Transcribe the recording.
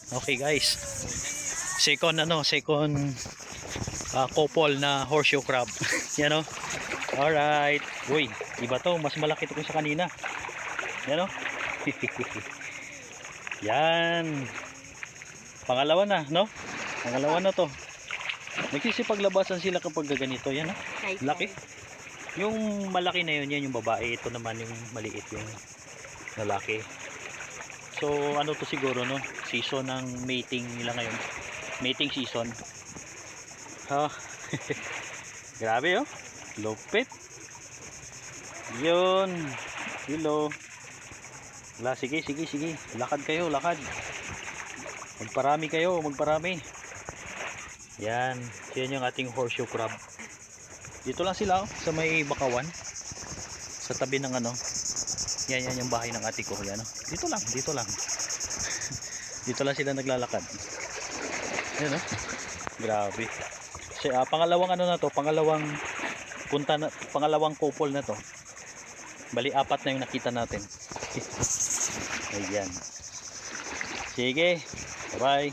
Okay guys, second couple na horseshoe crab. Yan o. Alright. Uy, iba to, mas malaki to kung sa kanina. Yan o. Yan. Pangalawa na, no? Pangalawa na to. Nagsisipaglabasan sila kapag ganito. Yan o. Laki. Yung malaki na yun, yan yung babae. Ito naman yung maliit, yung lalaki. So ano to siguro, no? Season ng mating nila ngayon. Mating season. Ha. Grabe oh. Lupit. Yun. Hello. Wala, sige. Lakad kayo, lakad. Magparami kayo, magparami. Yan. Yan yung ating horseshoe crab. Dito lang sila oh, sa may bakawan. Sa tabi ng ano. Yan yung bahay ng ate ko. Yan oh. Dito lang. Dito lang sila naglalakad. Yan oh. Grabe. Kasi pangalawang ano na to, pangalawang couple na to. Bali apat na yung nakita natin. Ayan. Sige. Bye.